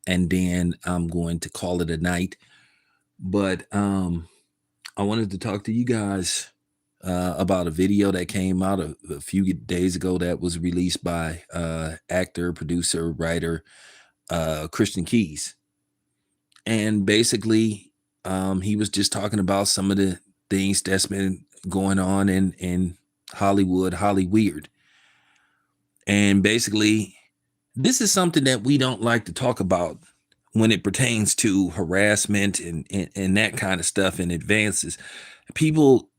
and then I'm going to call it a night. But I wanted to talk to you guys about a video that came out a few days ago that was released by actor, producer, writer Christian Keys. And basically, he was just talking about some of the things that's been going on in Hollywood, Hollyweird. And basically, this is something that we don't like to talk about when it pertains to harassment and that kind of stuff and advances. People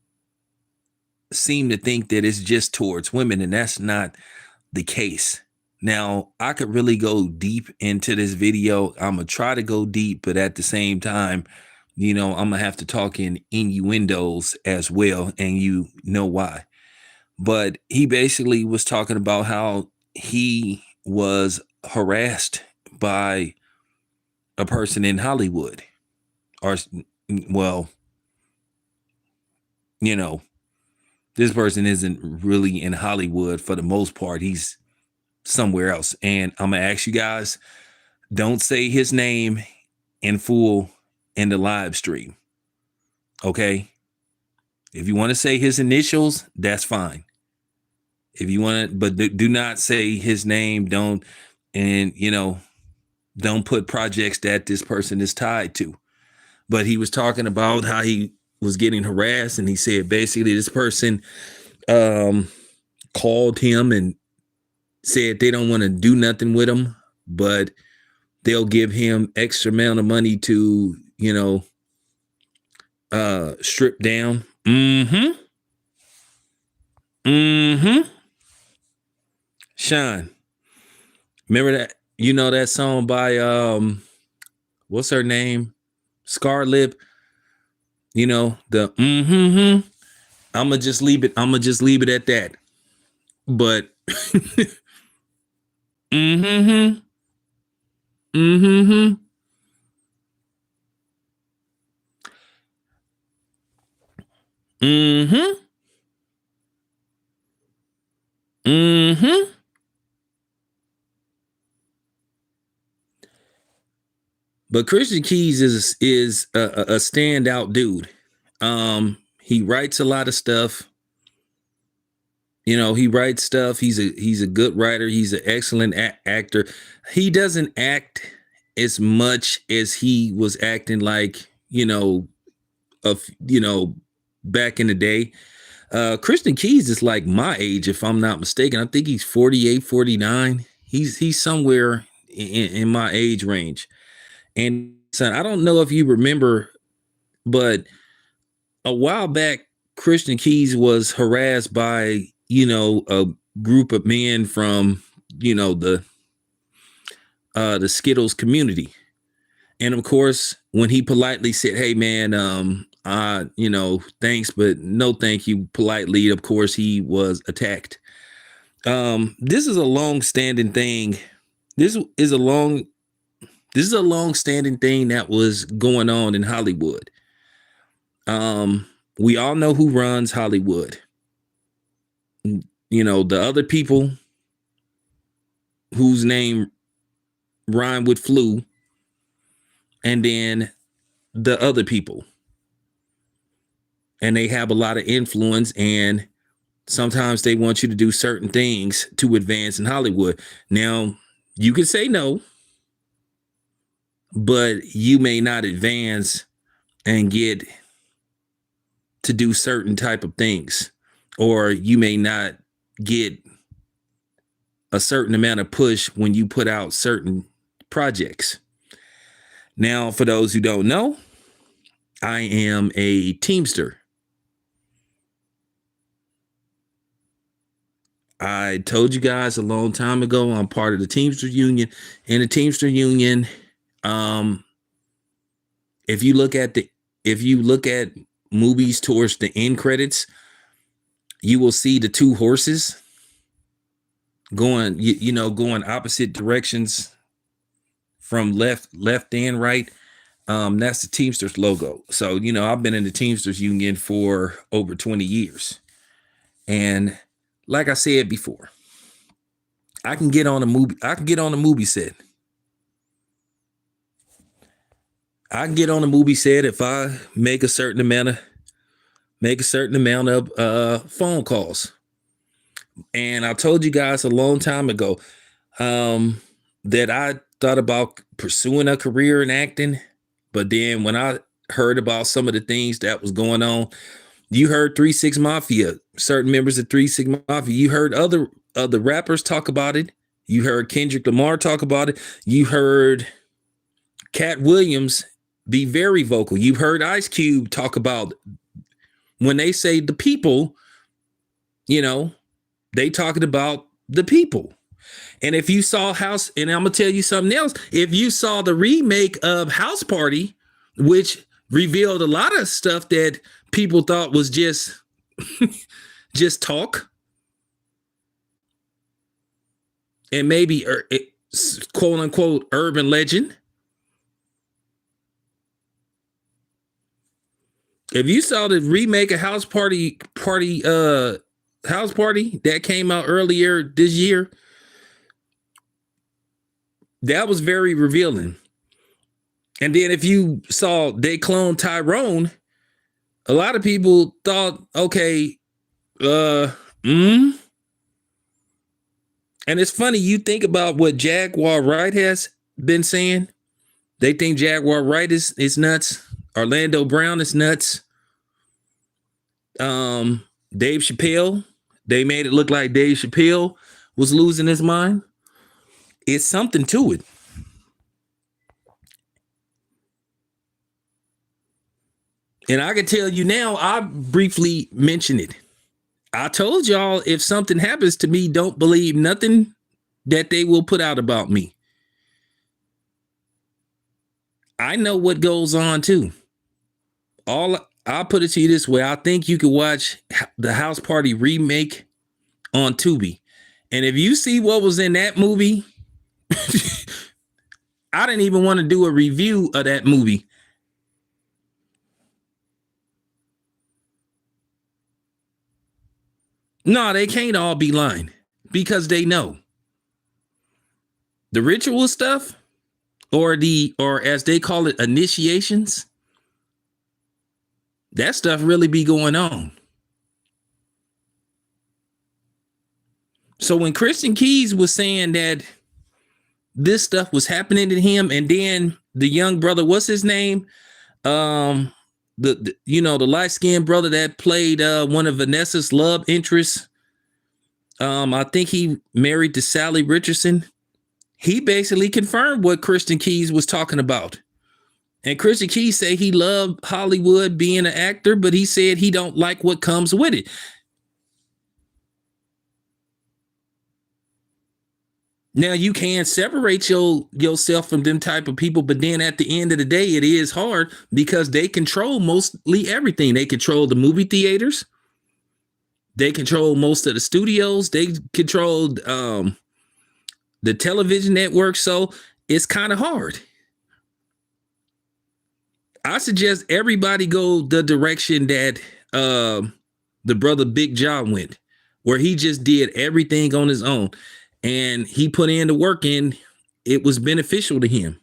seem to think that it's just towards women, and that's not the case. Now, I could really go deep into this video. I'm going to try to go deep, but at the same time, I'm going to have to talk in innuendos as well, and you know why. But he basically was talking about how he was harassed by a person in Hollywood. Or, well, this person isn't really in Hollywood for the most part. He's somewhere else. And I'm going to ask you guys, don't say his name in full in the live stream. Okay? If you want to say his initials, that's fine. If you want to, but do not say his name. Don't put projects that this person is tied to. But he was talking about how he was getting harassed, and he said basically this person called him and said they don't want to do nothing with him, but they'll give him extra amount of money to, strip down. Sean, remember that? That song by what's her name? Scarlett. The I'ma just leave it at that. But But Christian Keys is a standout dude. He writes a lot of stuff. He writes stuff. He's a good writer. He's an excellent actor. He doesn't act as much as he was acting like, back in the day. Christian Keys is like my age, if I'm not mistaken. I think he's 48, 49. He's somewhere in my age range. And son, I don't know if you remember, but a while back, Christian Keys was harassed by, a group of men from, the Skittles community. And of course, when he politely said, "Hey man, thanks, but no thank you," politely, of course, he was attacked. This is a long-standing thing. This is a long-standing thing that was going on in Hollywood. We all know who runs Hollywood. The other people whose name rhyme with flu, and then the other people. And they have a lot of influence, and sometimes they want you to do certain things to advance in Hollywood. Now, you can say no, but you may not advance and get to do certain type of things, or you may not get a certain amount of push when you put out certain projects. Now, for those who don't know, I am a Teamster. I told you guys a long time ago, I'm part of the Teamster Union. And the Teamster Union, if you look at movies towards the end credits, you will see the two horses going, going opposite directions from left and right. That's the Teamsters logo. So, I've been in the Teamsters Union for over 20 years. And like I said before, I can get on a movie set. I can get on a movie set if I make a certain amount of phone calls. And I told you guys a long time ago that I thought about pursuing a career in acting, but then when I heard about some of the things that was going on, you heard 3 6 Mafia, certain members of 3 6 Mafia, you heard other rappers talk about it. You heard Kendrick Lamar talk about it. You heard Cat Williams be very vocal. You've heard Ice Cube talk about when they say the people, they talking about the people. And if you saw House, and I'm going to tell you something else, if you saw the remake of House Party, which revealed a lot of stuff that people thought was just talk, and maybe quote unquote urban legend. If you saw the remake of House Party that came out earlier this year, that was very revealing. And then if you saw they clone Tyrone, a lot of people thought, okay, and it's funny, you think about what Jaguar Wright has been saying. They think Jaguar Wright is nuts. Orlando Brown is nuts. Dave Chappelle, they made it look like Dave Chappelle was losing his mind. It's something to it. And I can tell you now, I briefly mentioned it. I told y'all, if something happens to me, don't believe nothing that they will put out about me. I know what goes on too. I'll put it to you this way. I think you could watch the House Party remake on Tubi. And if you see what was in that movie, I didn't even want to do a review of that movie. No, they can't all be lying because they know. The ritual stuff, or as they call it, initiations, that stuff really be going on. So when Christian Keys was saying that this stuff was happening to him, and then the young brother, what's his name? The light-skinned brother that played one of Vanessa's love interests. I think he married to Sally Richardson. He basically confirmed what Christian Keys was talking about. And Christian Keys said he loved Hollywood, being an actor, but he said he don't like what comes with it. Now, you can separate yourself from them type of people, but then at the end of the day, it is hard because they control mostly everything. They control the movie theaters. They control most of the studios. They control the television network. So it's kind of hard. I suggest everybody go the direction that the brother Big John went, where he just did everything on his own. And he put in the work in. It was beneficial to him.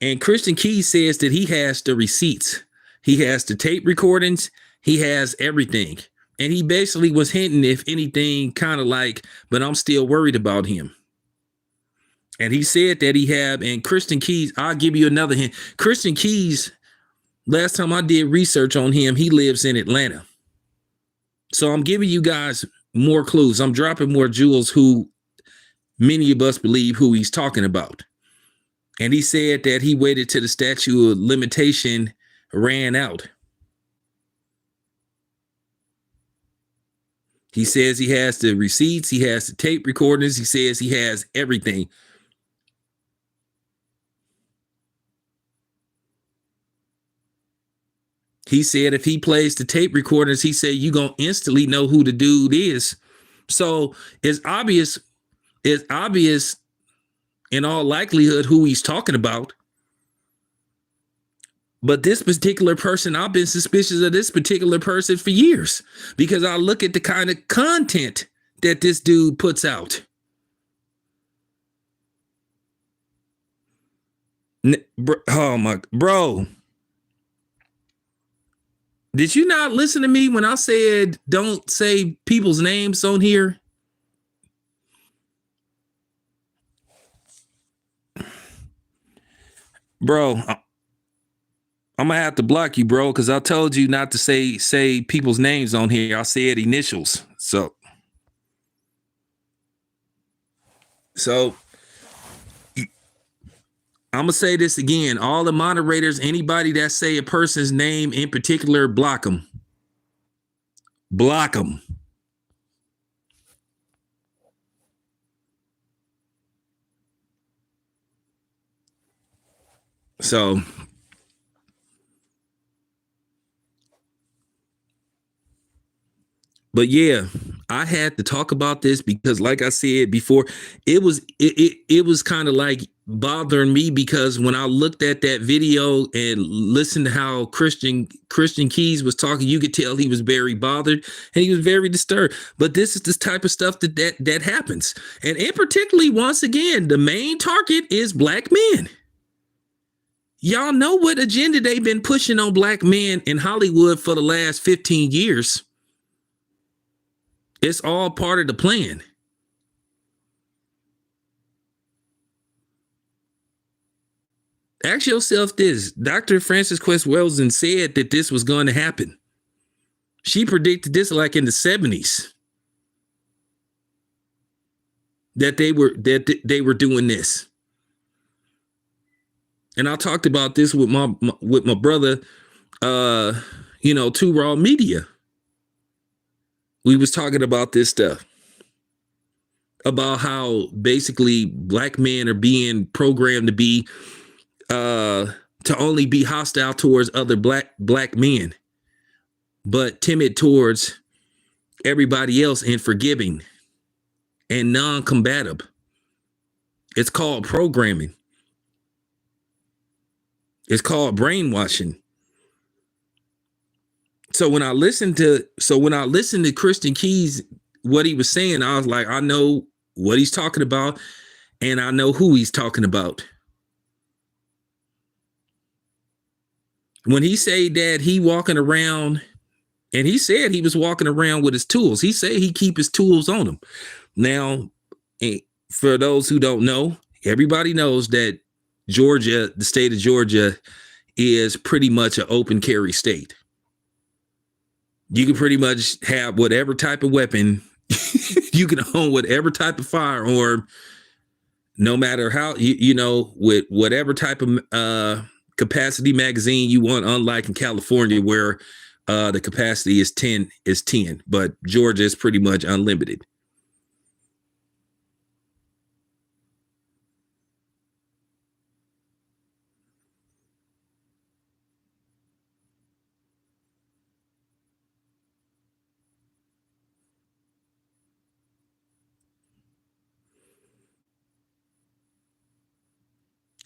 And Christian Keys says that he has the receipts. He has the tape recordings. He has everything. And he basically was hinting, if anything, kind of like, but I'm still worried about him. And he said that he had, and Christian Keys, I'll give you another hint. Christian Keys, last time I did research on him, he lives in Atlanta. So I'm giving you guys more clues. I'm dropping more jewels who many of us believe who he's talking about. And he said that he waited till the statute of limitation ran out. He says he has the receipts. He has the tape recordings. He says he has everything. He said if he plays the tape recordings, he said you're going to instantly know who the dude is. So it's obvious in all likelihood who he's talking about. But this particular person, I've been suspicious of this particular person for years because I look at the kind of content that this dude puts out. Oh my bro. Did you not listen to me when I said don't say people's names on here? Bro, I'm gonna have to block you, bro, because I told you not to say people's names on here. I said initials. So I'm gonna say this again. All the moderators, anybody that say a person's name in particular, block them. Block them. So but yeah, I had to talk about this because, like I said before, it was kind of like bothering me because when I looked at that video and listened to how Christian Keys was talking, you could tell he was very bothered and he was very disturbed. But this is this type of stuff that happens, and in particularly, once again, the main target is black men. Y'all know what agenda they've been pushing on black men in Hollywood for the last 15 years. It's all part of the plan. Ask yourself this. Dr. Frances Quest Welsing said that this was going to happen. She predicted this like in the 70s. That they were doing this. And I talked about this with my brother, Two Raw Media. We was talking about this stuff, about how basically black men are being programmed to be to only be hostile towards other black men, but timid towards everybody else and forgiving and non-combative. It's called programming. It's called brainwashing. So when I listened to Christian Keys, what he was saying, I was like, I know what he's talking about, and I know who he's talking about. When he said that he walking around, and he said he was walking around with his tools. He said he keep his tools on him. Now, for those who don't know, everybody knows that Georgia, the state of Georgia, is pretty much an open carry state. You can pretty much have whatever type of weapon. You can own whatever type of firearm, no matter how, with whatever type of capacity magazine you want, unlike in California where the capacity is 10, but Georgia is pretty much unlimited.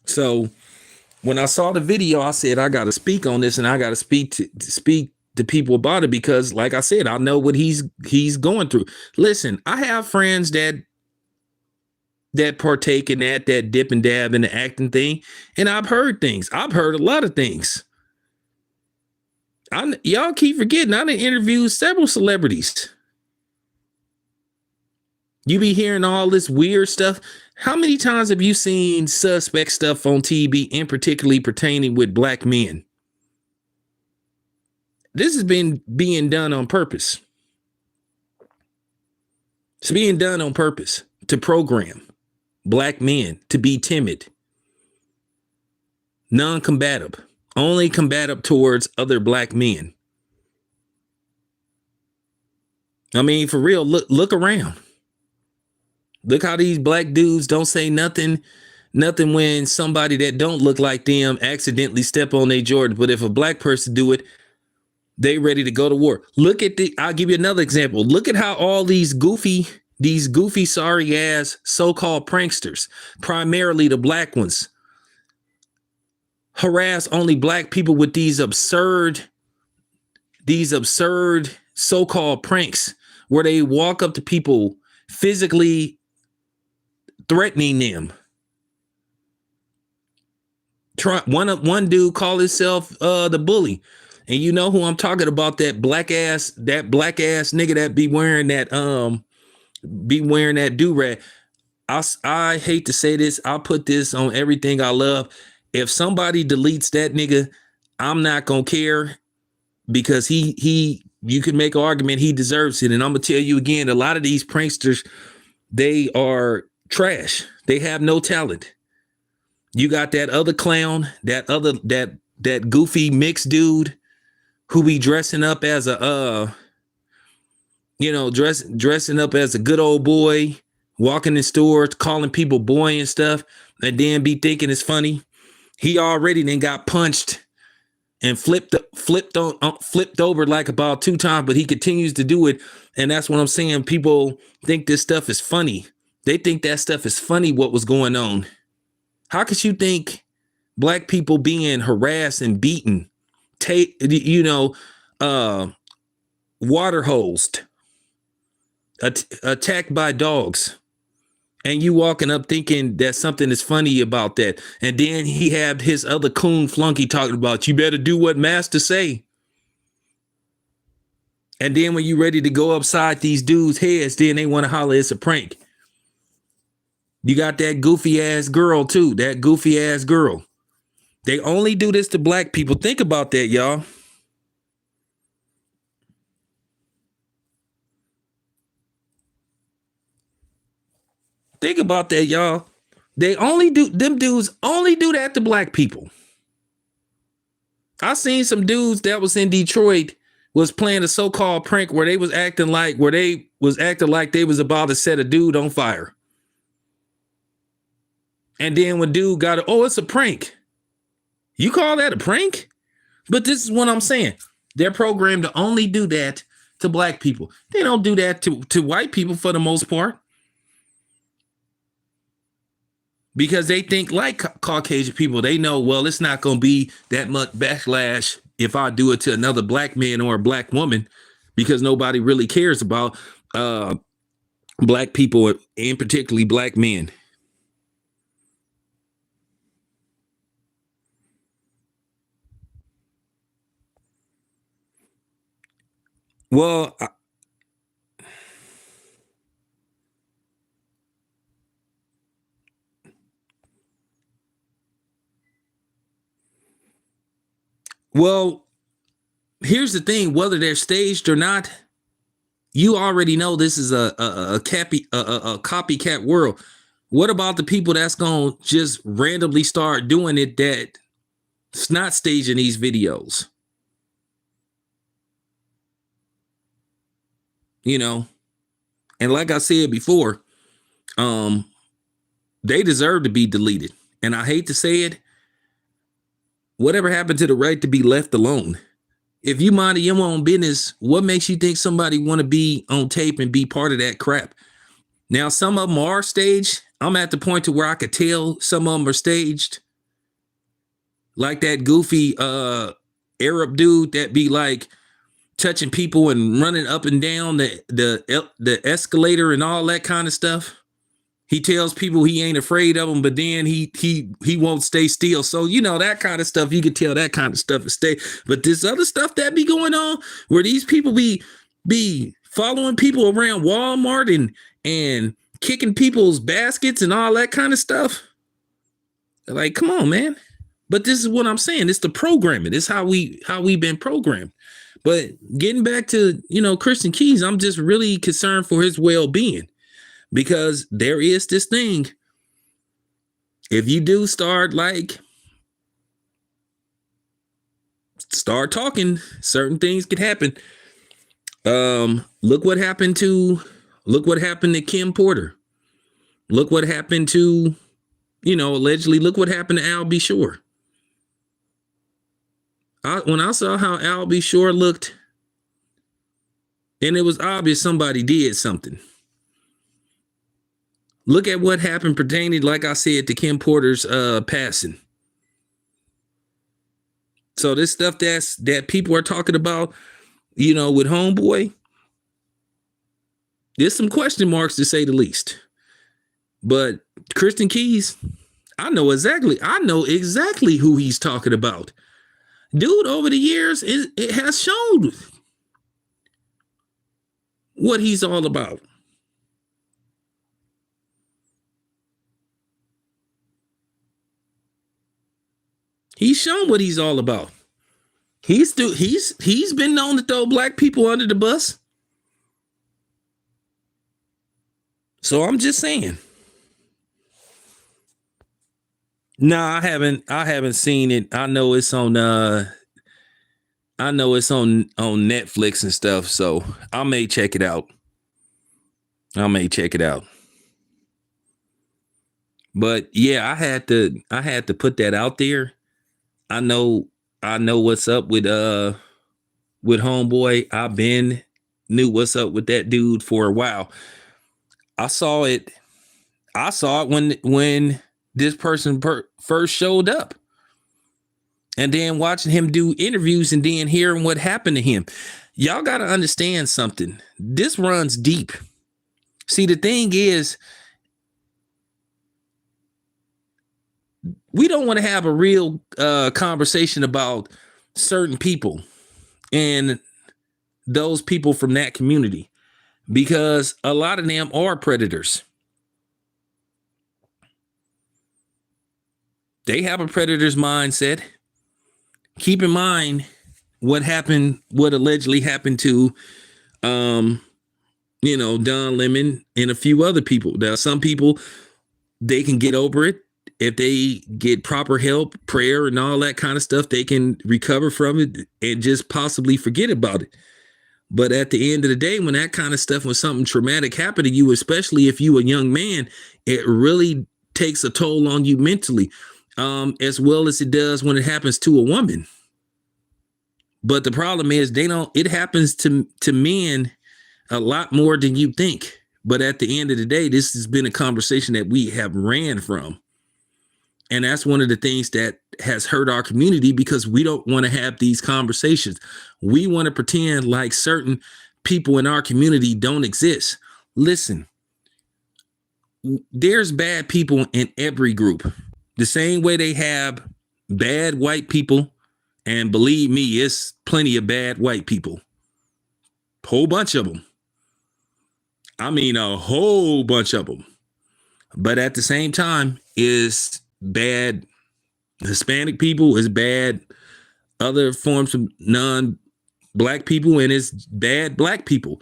So when I saw the video, I said, I got to speak on this, and I got to speak to people about it because, like I said, I know what he's going through. Listen, I have friends that partake in that dip and dab in the acting thing, and I've heard things. I've heard a lot of things. Y'all keep forgetting, I done interviewed several celebrities. You be hearing all this weird stuff. How many times have you seen suspect stuff on TV, and particularly pertaining with black men? This has been being done on purpose. It's being done on purpose to program black men to be timid, non-combative, only combative towards other black men. I mean, for real, look around. Look how these black dudes don't say nothing when somebody that don't look like them accidentally step on their Jordan. But if a black person do it, they ready to go to war. I'll give you another example. Look at how all these goofy, sorry ass so-called pranksters, primarily the black ones, harass only black people with these absurd so-called pranks where they walk up to people physically threatening them. One dude called himself the bully. And you know who I'm talking about, that black ass nigga that be wearing that do-rag. I hate to say this, I'll put this on everything I love. If somebody deletes that nigga, I'm not gonna care, because you can make an argument he deserves it. And I'm gonna tell you again, a lot of these pranksters, they are trash. They have no talent. You got that other clown, that goofy mixed dude who be dressing up as a dressing up as a good old boy, walking in stores, calling people boy and stuff, and then be thinking it's funny. He already then got punched and flipped over like about 2 times, but he continues to do it. And that's what I'm saying. People think this stuff is funny. They think that stuff is funny, what was going on. How could you think black people being harassed and beaten, water hosed, attacked by dogs, and you walking up thinking that something is funny about that? And then he had his other coon flunky talking about, you better do what master say. And then when you ready to go upside these dudes' heads, then they want to holler it's a prank. You got that goofy ass girl too. That goofy ass girl. They only do this to black people. Think about that, y'all. Think about that, y'all. Them dudes only do that to black people. I seen some dudes that was in Detroit was playing a so-called prank where they was acting like they was about to set a dude on fire. And then when dude got it, oh, it's a prank. You call that a prank? But this is what I'm saying. They're programmed to only do that to black people. They don't do that to white people for the most part. Because they think like Caucasian people. They know, well, it's not going to be that much backlash if I do it to another black man or a black woman, because nobody really cares about black people, and particularly black men. Well, here's the thing: whether they're staged or not, you already know this is a copycat world. What about the people that's gonna just randomly start doing it, that's not staging these videos? You know, and like I said before, they deserve to be deleted. And I hate to say it, whatever happened to the right to be left alone? If you mind your own business, what makes you think somebody want to be on tape and be part of that crap? Now, some of them are staged. I'm at the point to where I could tell some of them are staged. Like that goofy Arab dude that be like touching people and running up and down the escalator and all that kind of stuff. He tells people he ain't afraid of them, but then he won't stay still. So, you know, that kind of stuff, you could tell that kind of stuff is stay. But this other stuff that be going on where these people be following people around Walmart and kicking people's baskets and all that kind of stuff. Like, come on, man. But this is what I'm saying. It's the programming. It's how we been programmed. But getting back to, Christian Keys, I'm just really concerned for his well-being, because there is this thing. If you do start talking, certain things could happen. Look what happened to Kim Porter. Look what happened to, allegedly, look what happened to Al B. Shore. When I saw how Al B. Shore looked, and it was obvious somebody did something. Look at what happened pertaining, like I said, to Kim Porter's passing. So this stuff that people are talking about, with Homeboy, there's some question marks, to say the least. But Christian Keys, I know exactly who he's talking about. Dude, over the years, it has shown what he's all about. He's shown what he's all about. He's been known to throw black people under the bus. So I'm just saying. No, I haven't seen it. I know it's on Netflix and stuff, so I may check it out. But yeah, I had to put that out there. I know what's up with homeboy. Knew what's up with that dude for a while. I saw it when this person first showed up, and then watching him do interviews and then hearing what happened to him. Y'all got to understand something. This runs deep. See, the thing is, we don't want to have a real conversation about certain people and those people from that community, because a lot of them are predators. They have a predator's mindset. Keep in mind what allegedly happened to, Don Lemon and a few other people. Now, some people, they can get over it. If they get proper help, prayer, and all that kind of stuff, they can recover from it and just possibly forget about it. But at the end of the day, when that kind of stuff, when something traumatic happened to you, especially if you a young man, it really takes a toll on you mentally, as well as it does when it happens to a woman. But the problem is it happens to men a lot more than you think. But at the end of the day, this has been a conversation that we have ran from. And that's one of the things that has hurt our community, because we don't want to have these conversations. We want to pretend like certain people in our community don't exist. Listen, there's bad people in every group. The same way they have bad white people, and believe me, it's plenty of bad white people. Whole bunch of them. I mean, a whole bunch of them. But at the same time, is bad Hispanic people, is bad other forms of non-black people, and it's bad black people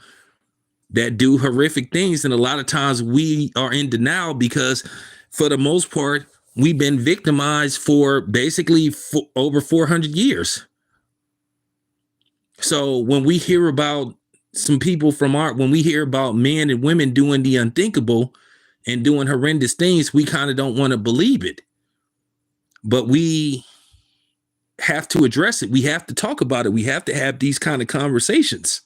that do horrific things. And a lot of times we are in denial because, for the most part, we've been victimized for basically over 400 years. So when we hear about some people when we hear about men and women doing the unthinkable and doing horrendous things, we kind of don't want to believe it. But we have to address it. We have to talk about it. We have to have these kind of conversations.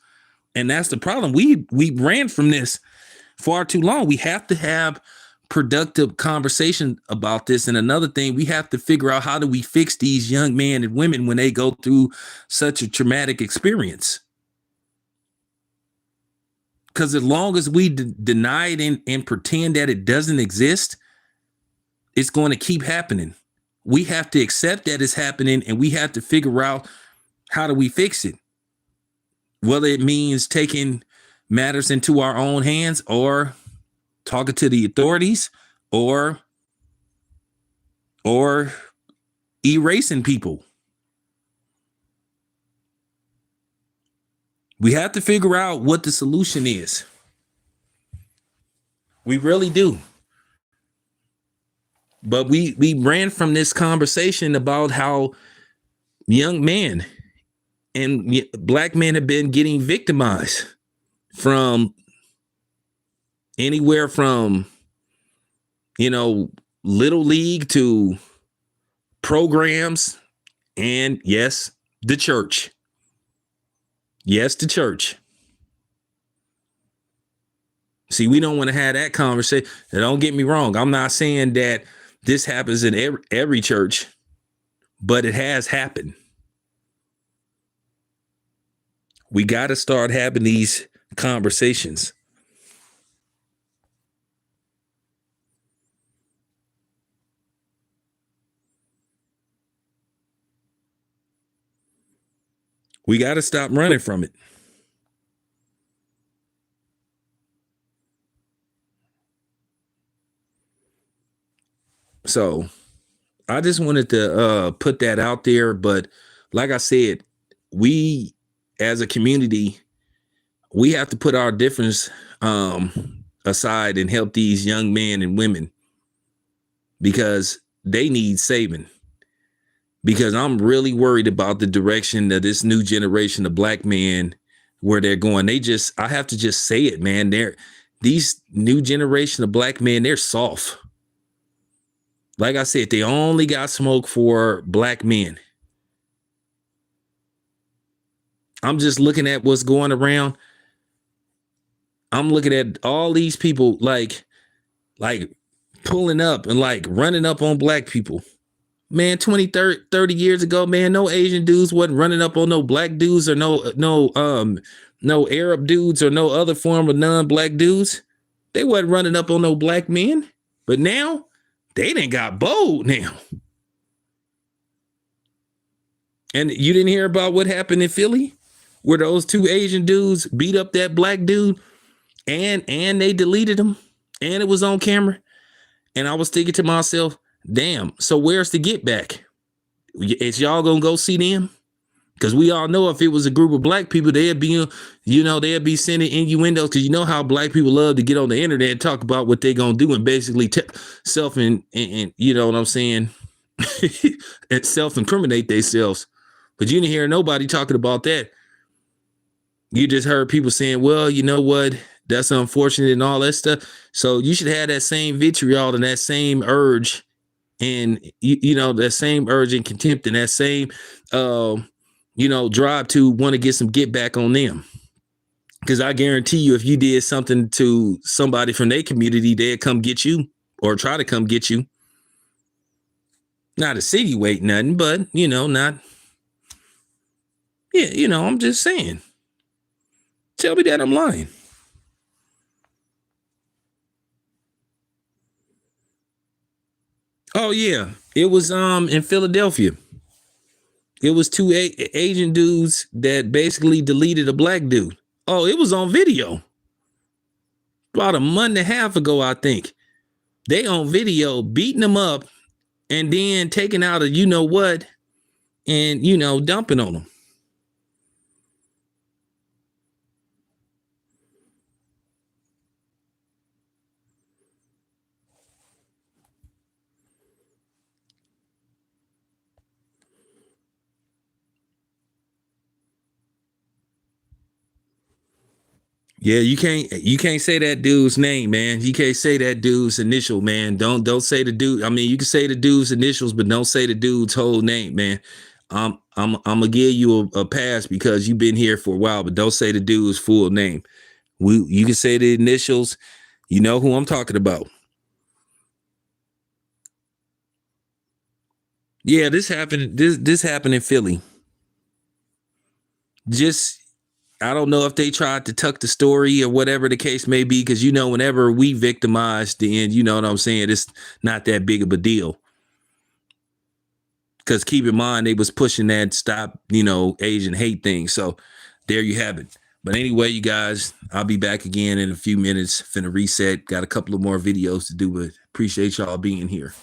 And that's the problem. We ran from this far too long. We have to have productive conversation about this. And another thing, we have to figure out, how do we fix these young men and women when they go through such a traumatic experience? Because as long as we deny it and pretend that it doesn't exist, it's going to keep happening. We have to accept that it's happening, and we have to figure out, how do we fix it? Whether it means taking matters into our own hands, or talking to the authorities, or erasing people. We have to figure out what the solution is. We really do. But we ran from this conversation about how young men and black men have been getting victimized from anywhere from, little league to programs, and yes, the church. Yes, the church. See, we don't want to have that conversation. And don't get me wrong. I'm not saying that this happens in every church, but it has happened. We got to start having these conversations. We got to stop running from it. So I just wanted to put that out there. But like I said, we as a community, we have to put our difference aside and help these young men and women, because they need saving. Because I'm really worried about the direction that this new generation of black men, where they're going. I have to just say it, man. These new generation of black men, they're soft. Like I said, they only got smoke for black men. I'm just looking at what's going around. I'm looking at all these people like pulling up and like running up on black people. Man, 20, 30 years ago, man, no Asian dudes wasn't running up on no black dudes or no Arab dudes or no other form of non-black dudes. They wasn't running up on no black men. But now they done got bold now. And you didn't hear about what happened in Philly, where those two Asian dudes beat up that black dude, and they deleted him, and it was on camera. And I was thinking to myself, damn, so where's the get back? Is y'all gonna go see them? Because we all know if it was a group of black people, they'd be sending innuendos, because you know how black people love to get on the internet and talk about what they're gonna do and basically self and you know what I'm saying, and self-incriminate themselves. But you didn't hear nobody talking about that. You just heard people saying, well, you know what, that's unfortunate and all that stuff. So you should have that same vitriol and that same urge, and that same urge and contempt, and that same drive to want to get some get back on them. Because I guarantee you, if you did something to somebody from their community, they'd come get you or try to come get you. Not a city weight, nothing, but not. Yeah, I'm just saying. Tell me that I'm lying. Oh yeah, it was in Philadelphia. It was two Asian dudes that basically deleted a black dude. Oh, it was on video. About a month and a half ago, I think. They on video beating them up and then taking out a you know what and dumping on them. Yeah, you can't say that dude's name, man. You can't say that dude's initial, man. Don't say the dude. I mean, you can say the dude's initials, but don't say the dude's whole name, man. I'm gonna give you a pass because you've been here for a while, but don't say the dude's full name. You can say the initials. You know who I'm talking about. Yeah, this happened. This happened in Philly. Just I don't know if they tried to tuck the story or whatever the case may be, because whenever we victimize, then you know what I'm saying, it's not that big of a deal. Because keep in mind, they was pushing that stop, Asian hate thing. So there you have it. But anyway, you guys, I'll be back again in a few minutes. Finna reset. Got a couple of more videos to do, but appreciate y'all being here.